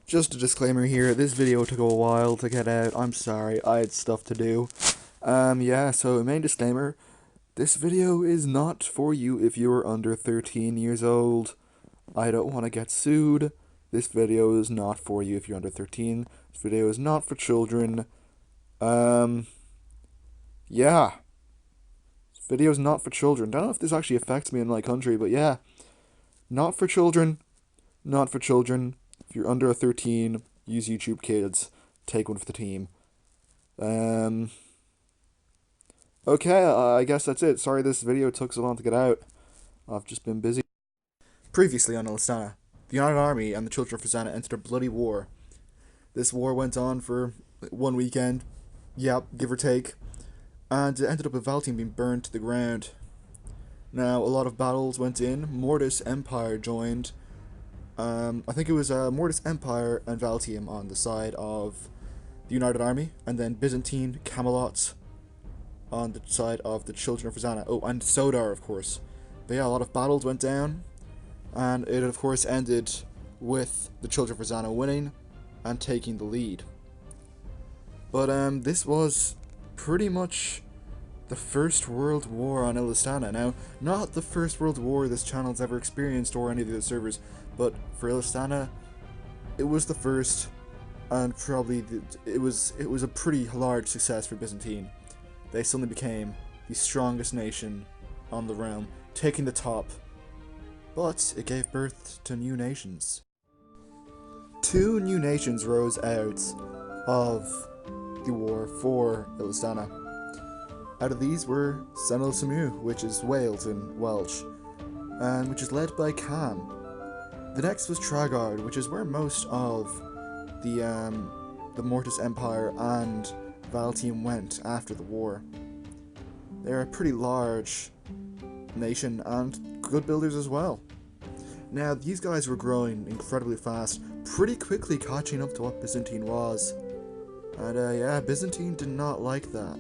Just a disclaimer here, this video took a while to get out, I'm sorry, I had stuff to do. Yeah, so main disclaimer, this video is not for you if you're under 13 years old. I don't want to get sued. This video is not for you if you're under 13. This video is not for children. Um, yeah. This video is not for children. Don't know if this actually affects me in my country, but yeah. Not for children. Not for children. If you're under 13, use YouTube Kids. Take one for the team. Um, okay, I guess that's it. Sorry this video took so long to get out. I've just been busy. Previously on Ilystana, the United Army and the Children of Rosanna entered a bloody war. This war went on for one weekend. Yep, give or take. And it ended up with Valtine being burned to the ground. Now, a lot of battles went in. Mortis Empire joined. I think it was Mortis Empire and Valtium on the side of the United Army, and then Byzantine Camelot on the side of the Children of Rosanna. Oh, and Sodar, of course. But yeah, a lot of battles went down, and it of course ended with the Children of Rosanna winning and taking the lead. But this was pretty much the First World War on Ilystana. Now, not the First World War this channel's ever experienced or any of the other servers, but for Ilystana, it was the first, and probably it was a pretty large success for Byzantine. They suddenly became the strongest nation on the realm, taking the top, but it gave birth to new nations. Two new nations rose out of the war for Ilystana. Out of these were Senil Samu, which is Wales in Welsh, and which is led by Cam. The next was Tragard, which is where most of the Mortis Empire and Valtium went after the war. They're a pretty large nation and good builders as well. Now, these guys were growing incredibly fast, pretty quickly catching up to what Byzantine was. And yeah, Byzantine did not like that.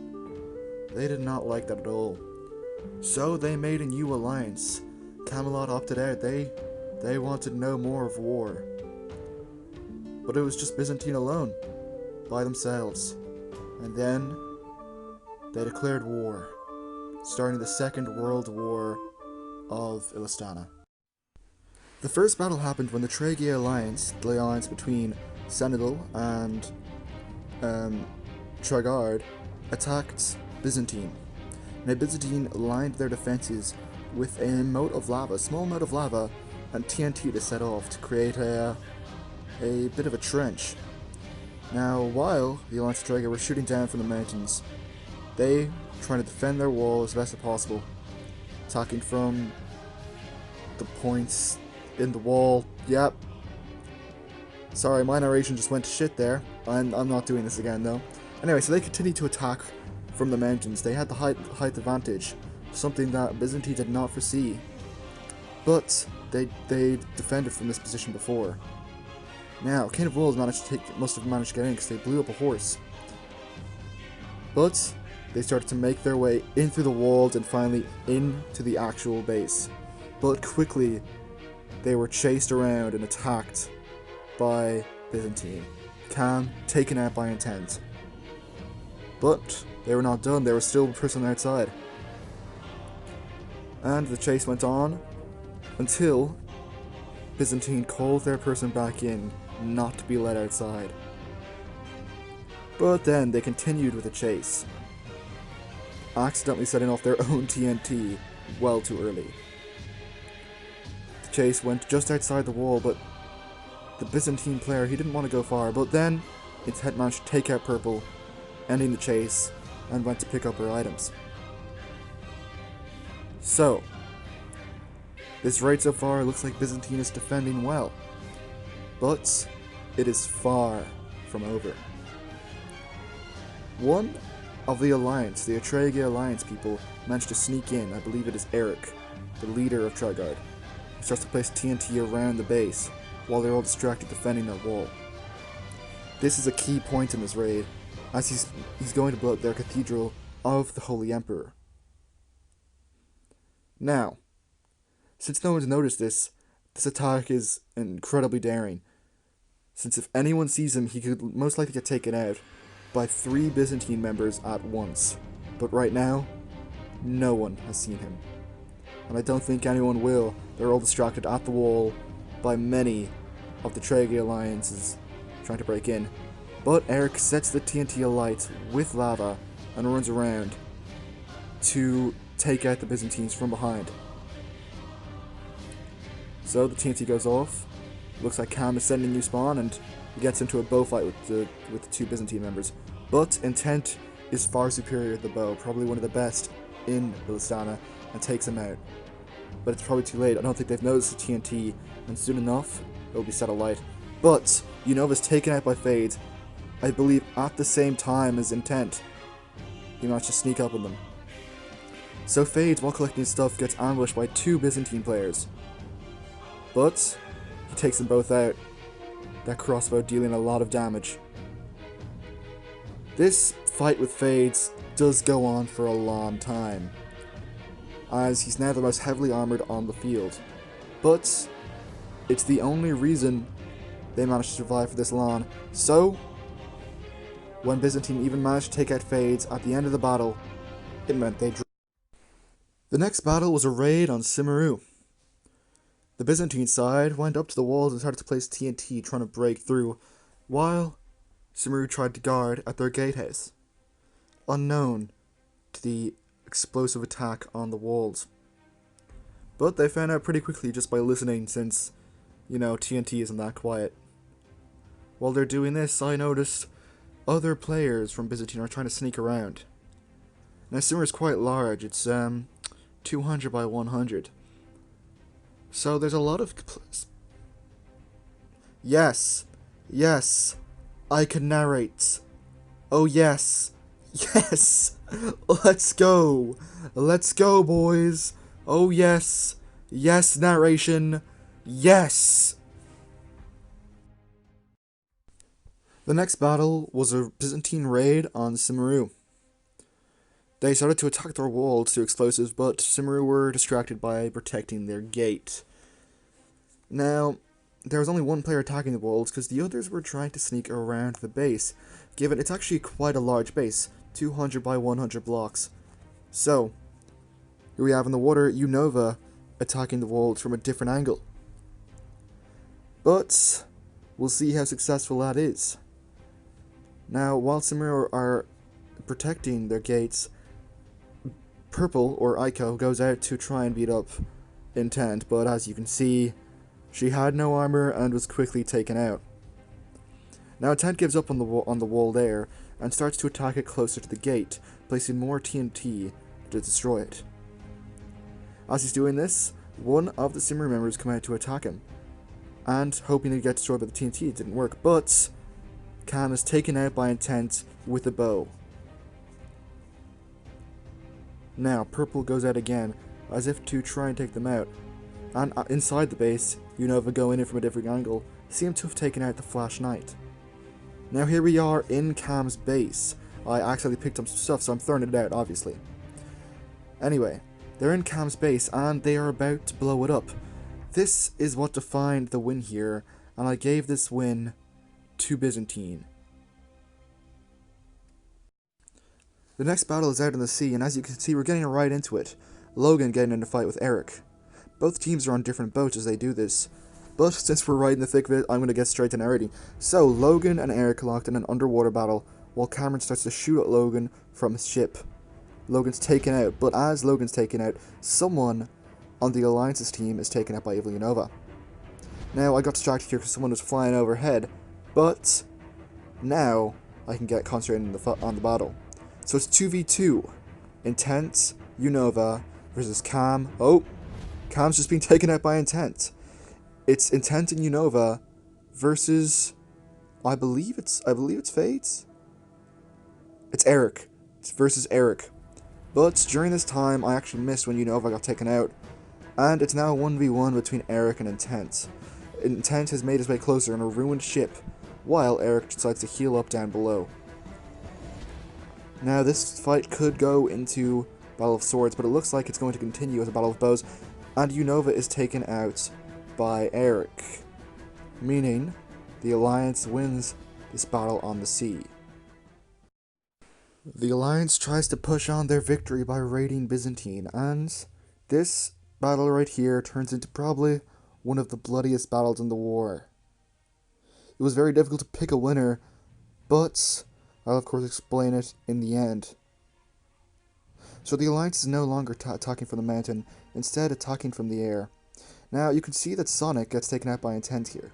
They did not like that at all. So they made a new alliance. Camelot opted out. They wanted no more of war. But it was just Byzantine alone, by themselves. And then they declared war, starting the Second World War of Ilystana. The first battle happened when the Tragia alliance, the alliance between Senidal and Tragard, attacked Byzantine. Now Byzantine lined their defences with a moat of lava, a small moat of lava, and TNT to set off to create a bit of a trench. Now, while the Alliance of Traga were shooting down from the mountains, they trying to defend their wall as best as possible, attacking from the points in the wall. Yep. Sorry, my narration just went to shit there. I'm not doing this again though. Anyway, so they continued to attack from the mountains. They had the height advantage, something that Byzantine did not foresee. But they defended from this position before. Now, King of Wolves must have managed to get in because they blew up a horse. But they started to make their way in through the walls and finally into the actual base. But quickly, they were chased around and attacked by Byzantine. Cam taken out by intent. But they were not done, they were still imprisoned outside. And the chase went on until Byzantine called their person back in not to be let outside. But then they continued with the chase, accidentally setting off their own TNT well too early. The chase went just outside the wall, but the Byzantine player, he didn't want to go far, but then it had managed to take out Purple, ending the chase, and went to pick up her items. So, this raid so far looks like Byzantine is defending well, but it is far from over. One of the Alliance, the Atregia Alliance people, managed to sneak in. I believe it is Eric, the leader of Tragard, who starts to place TNT around the base while they're all distracted defending their wall. This is a key point in this raid, as he's going to blow up their Cathedral of the Holy Emperor. Now, since no one's noticed this attack is incredibly daring. since if anyone sees him, he could most likely get taken out by 3 Byzantine members at once. But right now, no one has seen him. And I don't think anyone will. They're all distracted at the wall by many of the Trege alliances trying to break in. But Eric sets the TNT alight with lava and runs around to take out the Byzantines from behind. So the TNT goes off. Looks like Cam is sending a new spawn, and he gets into a bow fight with the 2 Byzantine members. But Intent is far superior to the bow, probably one of the best in Ilystana, and takes him out. But it's probably too late. I don't think they've noticed the TNT, and soon enough, it will be set alight. But Yunova's taken out by Fade, I believe at the same time as Intent. He managed to sneak up on them. So Fade, while collecting his stuff, gets ambushed by 2 Byzantine players. But he takes them both out, that crossbow dealing a lot of damage. This fight with Fades does go on for a long time, as he's now the most heavily armored on the field. But it's the only reason they managed to survive for this long. So when Byzantine even managed to take out Fades at the end of the battle, it meant they drew. The next battle was a raid on Simaru. The Byzantine side went up to the walls and started to place TNT trying to break through, while Simaru tried to guard at their gatehouse, unknown to the explosive attack on the walls. But they found out pretty quickly just by listening, since, TNT isn't that quiet. While they're doing this, I noticed other players from Byzantine are trying to sneak around. Now Simaru is quite large, it's 200 by 100. So there's a lot of... Yes, I can narrate. Oh yes, let's go, boys. Oh yes, narration, yes. The next battle was a Byzantine raid on Simaru. They started to attack their walls through explosives, but Simaru were distracted by protecting their gate. Now, there was only one player attacking the walls because the others were trying to sneak around the base, given it's actually quite a large base, 200 by 100 blocks. So, here we have in the water Unova attacking the walls from a different angle. But we'll see how successful that is. Now, while Simaru are protecting their gates, Purple, or Aiko, goes out to try and beat up Intent, but as you can see, she had no armor and was quickly taken out. Now Intent gives up on the wall there and starts to attack it closer to the gate, placing more TNT to destroy it. As he's doing this, one of the Simaru members come out to attack him, and hoping to get destroyed by the TNT, it didn't work, but Cam is taken out by Intent with a bow. Now, Purple goes out again, as if to try and take them out, and inside the base, Unova going in from a different angle, seem to have taken out the Flash Knight. Now here we are in Cam's base. I accidentally picked up some stuff, so I'm throwing it out, obviously. Anyway, they're in Cam's base, and they are about to blow it up. This is what defined the win here, and I gave this win to Byzantine. The next battle is out in the sea, and as you can see, we're getting right into it. Logan getting in a fight with Eric. Both teams are on different boats as they do this, but since we're right in the thick of it, I'm going to get straight to narrating. So, Logan and Eric locked in an underwater battle, while Cameron starts to shoot at Logan from his ship. Logan's taken out, but as Logan's taken out, someone on the Alliance's team is taken out by Ilystana. Now, I got distracted here because someone was flying overhead, but now I can get concentrated on the battle. So it's 2v2. Intent, Unova versus Cam. Oh, Cam's just being taken out by Intent. It's Intent and Unova versus, I believe it's Fades. It's Eric. It's versus Eric. But during this time, I actually missed when Unova got taken out, and it's now a 1v1 between Eric and Intent. Intent has made his way closer in a ruined ship, while Eric decides to heal up down below. Now, this fight could go into Battle of Swords, but it looks like it's going to continue as a Battle of Bows, and Unova is taken out by Eric, meaning the Alliance wins this battle on the sea. The Alliance tries to push on their victory by raiding Byzantine, and this battle right here turns into probably one of the bloodiest battles in the war. It was very difficult to pick a winner, but I'll of course explain it in the end. So the Alliance is no longer attacking from the mountain, instead attacking from the air. Now you can see that Sonic gets taken out by intent here.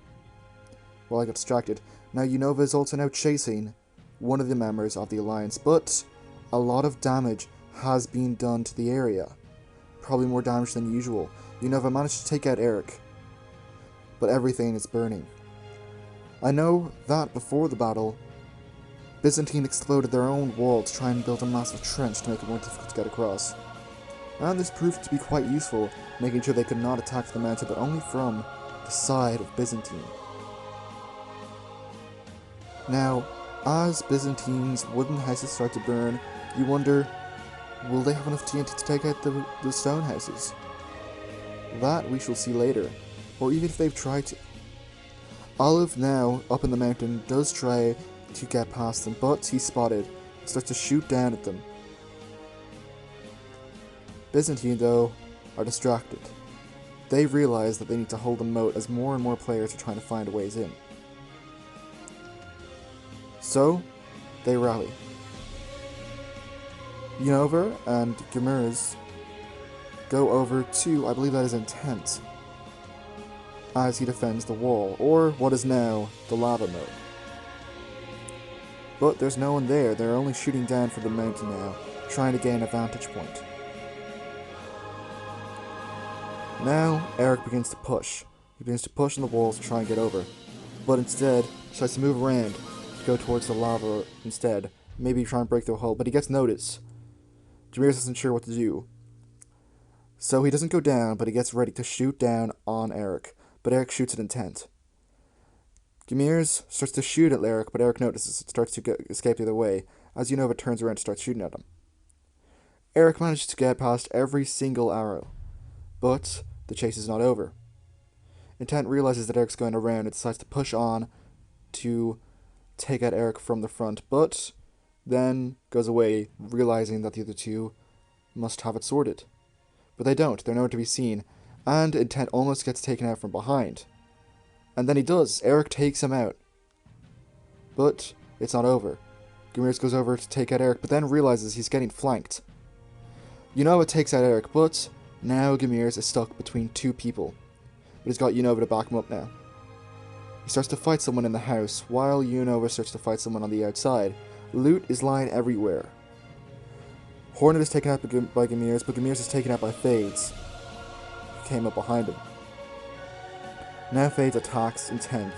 Well, I got distracted. Now Unova is also now chasing one of the members of the Alliance, but a lot of damage has been done to the area. Probably more damage than usual. Unova managed to take out Eric, but everything is burning. I know that before the battle, Byzantine exploded their own wall to try and build a massive trench to make it more difficult to get across. And this proved to be quite useful, making sure they could not attack from the mountain but only from the side of Byzantine. Now, as Byzantine's wooden houses start to burn, you wonder, will they have enough TNT to take out the stone houses? That we shall see later, or even if they've tried to. Olive now, up in the mountain, does try to get past them, but he's spotted, starts to shoot down at them. Byzantine, though, are distracted. They realize that they need to hold the moat as more and more players are trying to find ways in. So, they rally. Unova and Gemers go over to, I believe that is Intent, as he defends the wall, or what is now the lava moat. But there's no one there, they're only shooting down from the mountain now, trying to gain a vantage point. Now, Eric begins to push. He begins to push on the walls to try and get over, but instead, tries to move around to go towards the lava instead, maybe try and break through a hole, but he gets noticed. Jameers isn't sure what to do. So he doesn't go down, but he gets ready to shoot down on Eric, but Eric shoots at Intent. Gemirs starts to shoot at Eric, but Eric notices it, starts to escape the other way, as Unova turns around to start shooting at him. Eric manages to get past every single arrow, but the chase is not over. Intent realizes that Eric's going around and decides to push on to take out Eric from the front, but then goes away, realizing that the other two must have it sorted. But they don't, they're nowhere to be seen, and Intent almost gets taken out from behind. And then he does, Eric takes him out. But it's not over. Gemirs goes over to take out Eric, but then realizes he's getting flanked. Unova takes out Eric, but now Gemirs is stuck between two people. But he's got Unova to back him up now. He starts to fight someone in the house, while Unova starts to fight someone on the outside. Loot is lying everywhere. Hornet is taken out by Gemirs, but Gemirs is taken out by Fades, who came up behind him. Now Fades attacks Intent,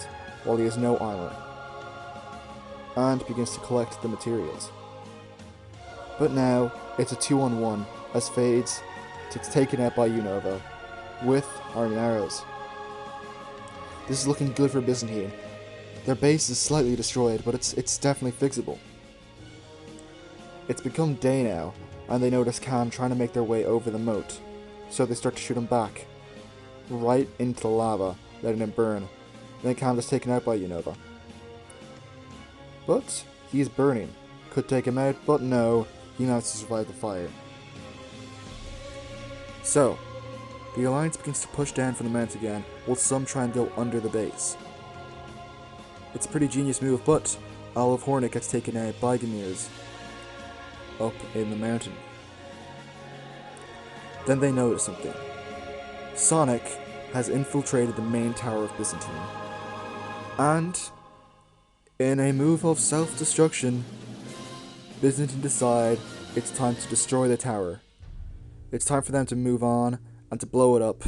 while he has no armor, and begins to collect the materials. But now, it's a 2-on-1, as Fades gets taken out by Unova, with army arrows. This is looking good for Byzantine. Their base is slightly destroyed, but it's definitely fixable. It's become day now, and they notice Cam trying to make their way over the moat, so they start to shoot him back, right into the lava, letting him burn. Then Cam is taken out by Unova. But he's burning. Could take him out, but no, he managed to survive the fire. So, the Alliance begins to push down from the mountain again, while some try and go under the base. It's a pretty genius move, but Olive Hornet gets taken out by Gemirs up in the mountain. Then they notice something. Sonic has infiltrated the main tower of Byzantine. And, in a move of self-destruction, Byzantine decide it's time to destroy the tower. It's time for them to move on and to blow it up,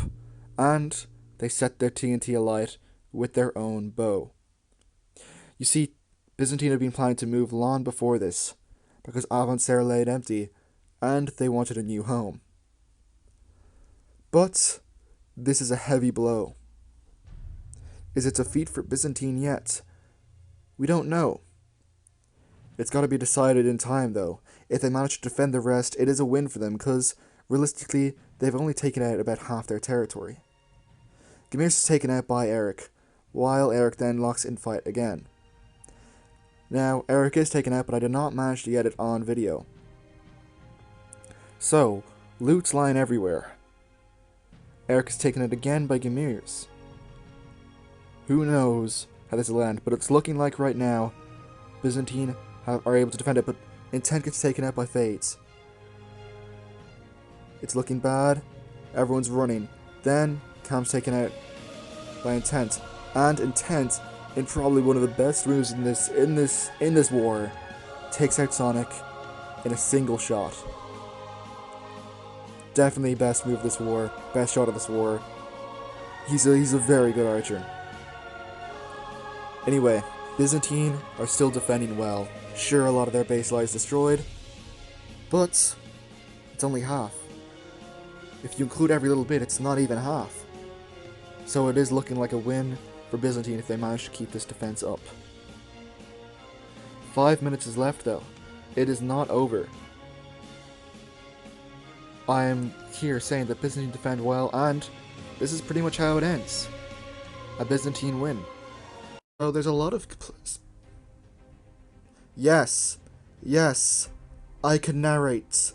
and they set their TNT alight with their own bow. You see, Byzantine had been planning to move long before this, because Avancer laid empty, and they wanted a new home. But this is a heavy blow. Is it a defeat for Byzantine yet? We don't know. It's got to be decided in time, though. If they manage to defend the rest, it is a win for them, because realistically, they've only taken out about half their territory. Gemirs is taken out by Eric, while Eric then locks in fight again. Now, Eric is taken out, but I did not manage to get it on video. So, loot's lying everywhere. Eric is taken out again by Gemirs. Who knows how this will end, but it's looking like right now Byzantine are able to defend it, but Intent gets taken out by Fades. It's looking bad. Everyone's running. Then Cam's taken out by Intent, and Intent, in probably one of the best moves in this war, takes out Sonic in a single shot. Definitely best move of this war, best shot of this war. He's a very good archer. Anyway, Byzantine are still defending well. Sure, a lot of their base lies destroyed, but it's only half. If you include every little bit, it's not even half. So it is looking like a win for Byzantine if they manage to keep this defense up. 5 minutes is left though. It is not over. I am here saying that Byzantine defend well, and this is pretty much how it ends. A Byzantine win. So there's a lot of... Yes. Yes. I can narrate.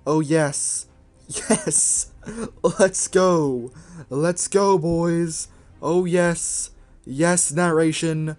Oh yes. Yes. Let's go. Let's go, boys. Oh yes. Yes, narration.